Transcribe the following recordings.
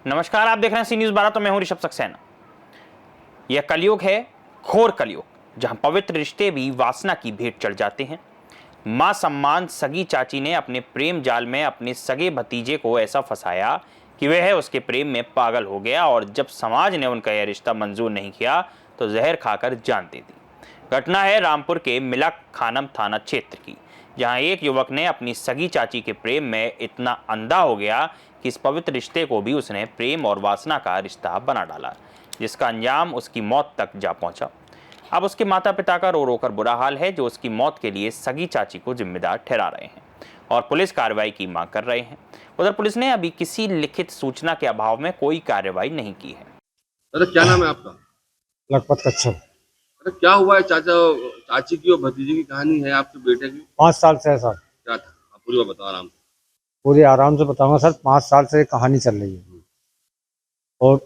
नमस्कार, आप देख रहे हैं सी न्यूज़ 12। तो मैं हूं ऋषभ सक्सेना। यह कलयुग है, घोर कलयुग, जहां पवित्र रिश्ते भी वासना की भेंट चढ़ जाते हैं। मां सम्मान सगी चाची ने अपने प्रेम जाल में अपने सगे भतीजे को ऐसा फंसाया कि वह उसके प्रेम में पागल हो गया और जब समाज ने उनका यह रिश्ता मंजूर नहीं किया तो जहर खाकर जान दे दी। घटना है रामपुर के मिला खानम थाना क्षेत्र की, जहां एक युवक ने अपनी सगी चाची के प्रेम में इतना अंधा हो गया कि इस पवित्र रिश्ते को भी उसने प्रेम और वासना का रिश्ता बना डाला, जिसका अंजाम उसकी मौत तक जा पहुंचा। अब उसके माता पिता का रो रो कर बुरा हाल है, जो उसकी मौत के लिए सगी चाची को जिम्मेदार ठहरा रहे हैं और पुलिस कार्रवाई की मांग कर रहे हैं। उधर पुलिस ने अभी किसी लिखित सूचना के अभाव में कोई कार्रवाई नहीं की है। अरे क्या नाम है आपका? लखपत कच्छप। अरे क्या हुआ है चाची की और भतीजे की कहानी है आपके बेटे की? 5 साल से है सर। क्या था? आप पूरी बात बताओ आराम से। पूरी आराम से बताऊंगा सर। 5 साल से कहानी चल रही है और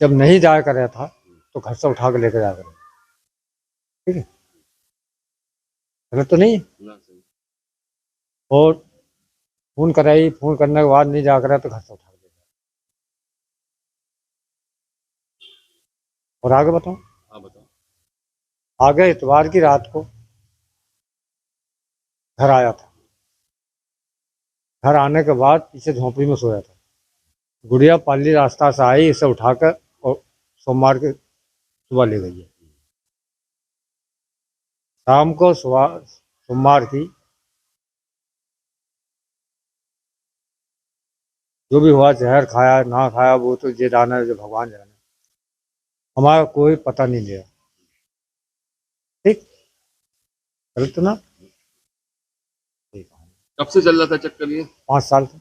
जब नहीं जाया कर रहा था तो घर से उठा के लेकर जाया कर। ठीक है, गलत तो नहीं है। ना सही। और फोन कराई, फोन करने के बाद नहीं जा कर रहा तो घर से उठा के ले गया। और आगे बताऊं? हाँ बताओ। आगे इतवार की रात को घर आया था। घर आने के बाद पीछे झोंपड़ी में सोया था। गुड़िया पाली रास्ता से आई, इसे उठाकर और सोमवार के सुबह ले गई है। शाम को सुबह सोमवार की जो भी हुआ, जहर खाया ना खाया वो तो ये जाना है, जो भगवान जाने। हमारा कोई पता नहीं लिया। ठीक, गलत तो ना? ठीक है। कब से चल रहा था चक्कर ये? 5 साल से।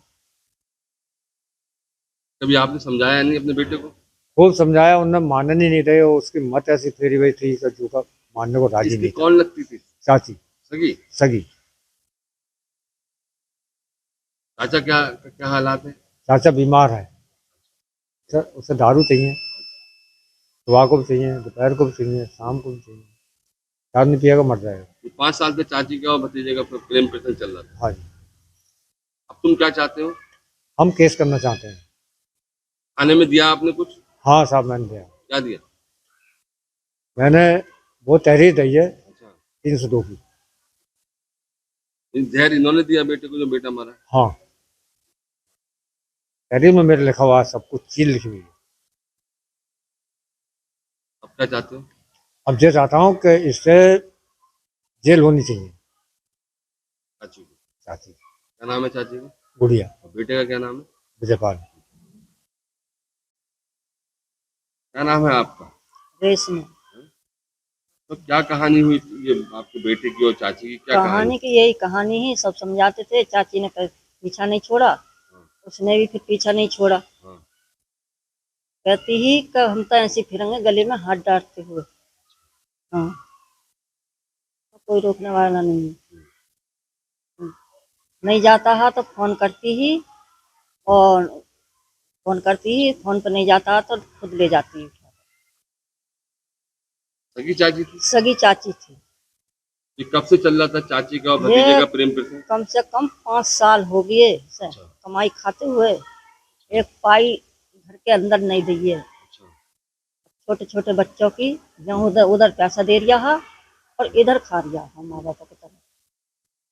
कभी आपने समझाया नहीं अपने बेटे को? खूब समझाया, उनने मानने ही नहीं रहे। और उसकी मत ऐसी फेरी हुई थी कि जो का मानने को राजी इसकी नहीं था। कौन लगती थी? चाची। सगी? सगी। चाचा क्या क्या हालात है? चाचा बीमार है सर। उसे दारू चाहिए, सुबह को भी चाहिए, दोपहर को भी चाहिए, शाम को भी चाहिए। दारू नहीं पिएगा मर जाएगा। 5 साल से चाची का और भतीजे का प्रेम प्रसंग चल रहा था। हाँ जी। अब तुम क्या चाहते हो? हम केस करना चाहते हैं। थाने में दिया आपने कुछ? हाँ साहब, मैंने दिया। क्या दिया? मैंने वो तहरीर दी है अच्छा, 302 की। जहर इन्होंने दिया बेटे को जो बेटा मारा? हाँ, तहरीर में मेरे लिखा हुआ है, सब कुछ चीज लिखी हुई है। अब क्या चाहते हो? अब ये चाहता हूँ कि इससे जेल होनी चाहिए। चाची की? चाची। क्या नाम है चाची का? गुड़िया। और बेटे का क्या नाम है? विजयपाल। क्या नाम है आपका? रेशमी। तो क्या कहानी हुई ये आपके बेटे की और चाची की? क्या कहानी की यही कहानी ही सब समझाते थे। चाची ने पीछा नहीं छोड़ा, उसने भी फिर पीछा नहीं छोड़ा। हाँ। कहती ही कि हम तो ऐसे फिरेंगे गले में हाथ डालते हुए। हाँ, कोई रोकने वाला नहीं है। नहीं जाता है तो फोन करती ही, और फोन पर नहीं जाता तो खुद ले जाती है। सगी चाची थी? सगी चाची थी। ये कब से चल रहा था चाची का और भतीजे ये का प्रेम प्रसंग? कम से कम 5 साल हो गए से अच्छा। कमाई खाते हुए। एक पाई घर के अंदर नहीं दी है। अच्छा। छोटे छोटे बच्चों की जहाँ उधर उधर पैसा दे रिया है और इधर खा रिया है माँ बाप की तरफ।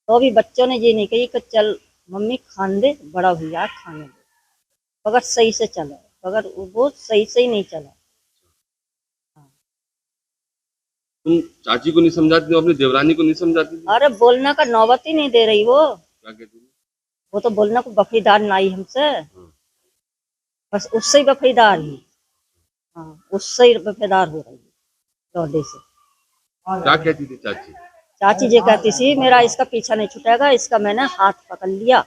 तो भी बच्चों ने ये नहीं कही कि चल मम्मी खान दे, बड़ा भैया खाने दे। अगर सही से चला, अगर वो सही से ही नहीं चला। तुम चाची को नहीं समझाती थी, अपनी देवरानी को नहीं समझाती थी? अरे बोलने का नौबत ही नहीं दे रही वो। क्या कहती थी? वो तो बोलना को वफादार ना आई हमसे, बस उससे ही वफादार ही। हाँ, उससे ही वफादार हो रही है लौंडे से। क्या कहती थी चाची? चाची जी कहती थी मेरा इसका पीछा नहीं छूटेगा, इसका मैंने हाथ पकड़ लिया।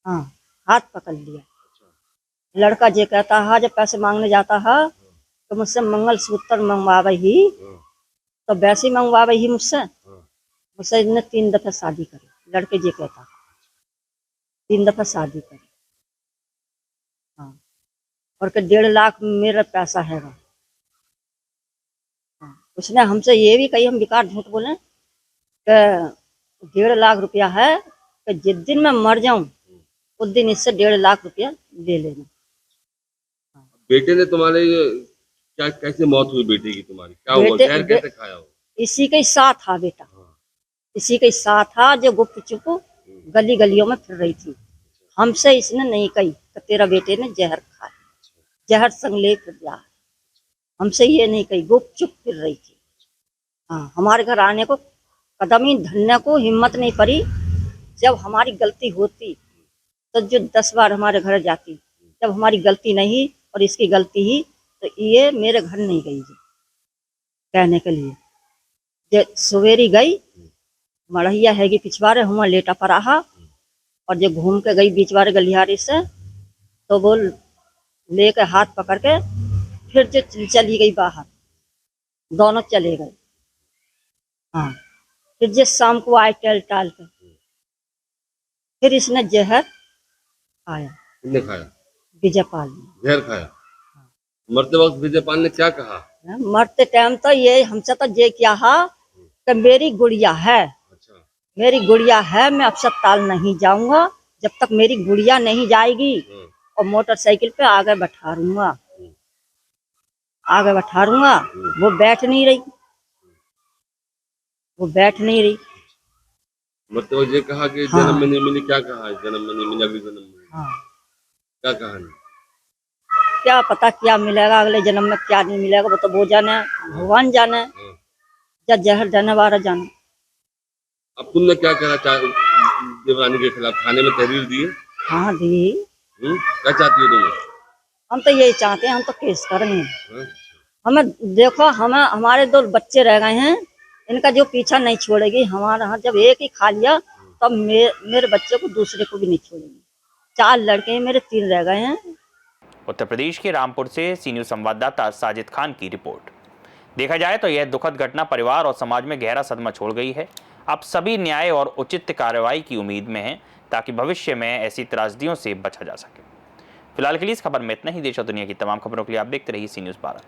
हाँ, हाथ पकड़ लिया। लड़का जे कहता है जब पैसे मांगने जाता है तो मुझसे मंगलसूत्र मंगवावे ही, तो वैसे ही मंगवावे ही मुझसे। मुझसे इसने 3 दफे शादी करी। लड़के जे कहता है 3 दफे शादी करी। हाँ, और के 1.5 लाख मेरा पैसा है। हाँ, उसने हमसे ये भी कही, हम बेकार झूठ बोले कि 1.5 लाख रुपया है कि जिस दिन मैं मर जाऊं उस दिन इससे 1.5 लाख रुपया ले लेना। बेटे ने तुम्हारे क्या कैसे मौत हुई बेटे की तुम्हारी? क्या हुआ? बेटे जहर बे, कैसे खाया हो? इसी के साथ था बेटा, हाँ। इसी के साथ था जो गुप्त चुप गली गलियों में फिर रही थी। हमसे इसने नहीं कही कि तेरा बेटे ने जहर खाया, जहर संग ले फिर जा। हमसे ये नहीं कही, गुप्त चुप फिर रही थी। हाँ, हमारे घर आने को कदम ही धरने को हिम्मत नहीं पड़ी। जब हमारी गलती होती तो जो 10 बार हमारे घर जाती, जब हमारी गलती नहीं और इसकी गलती ही, तो ये मेरे घर नहीं गई जी कहने के लिए। जे सवेरी गई मढ़ैया हैगी पिछवाड़े हुआ लेटा पर रहा, और जो घूम के गई बीचवारे गलियारी से, तो वो लेके हाथ पकड़ के फिर जो चली गई बाहर, दोनों चले गए। हाँ, फिर जो शाम को आए टल टाल के, फिर इसने जहर खाया, किसने खाया? विजयपाल ने। जहर खाया। मरते वक्त विजयपाल ने क्या कहा? मरते टाइम तो ये हमसे तो ये क्या हा कि मेरी गुड़िया है, अच्छा। मेरी गुड़िया है, मैं अस्पताल नहीं जाऊंगा जब तक मेरी गुड़िया नहीं जाएगी, और मोटरसाइकिल पे आगे बैठा रूंगा, आगे बैठा रूंगा। वो बैठ नहीं रही, वो बैठ नहीं रही। मरते वक्त ये कहा कि हाँ। जन्म में नहीं मिली? क्या कहा? जन्म में नहीं मिली, अगले जन्म में हाँ, क्या कहानी? क्या पता क्या मिलेगा अगले जन्म में, क्या नहीं मिलेगा, वो तो वो जाने, भगवान जाने, या जहर देने वाला जाने। अब तुमने क्या करा देवरानी के खिलाफ? थाने में तहरीर दी है? हाँ दी। क्या चाहती हो तुम? हम तो यही चाहते हैं, हम तो केस करेंगे। हाँ? हमें देखो, हमें हमारे 2 बच्चे रह गए हैं, इनका जो पीछा नहीं छोड़ेगी। हमारा जब एक ही खा लिया तब मेरे बच्चे को दूसरे को भी नहीं छोड़ेगी। 4 लड़के हैं मेरे, 3 रह गए हैं। उत्तर प्रदेश के रामपुर से सी न्यूज़ संवाददाता साजिद खान की रिपोर्ट। देखा जाए तो यह दुखद घटना परिवार और समाज में गहरा सदमा छोड़ गई है। अब सभी न्याय और उचित कार्रवाई की उम्मीद में हैं ताकि भविष्य में ऐसी त्रासदियों से बचा जा सके। फिलहाल के लिए इस खबर में इतना ही। देश और दुनिया की तमाम खबरों के लिए आप देखते रहिए सी न्यूज़ 12।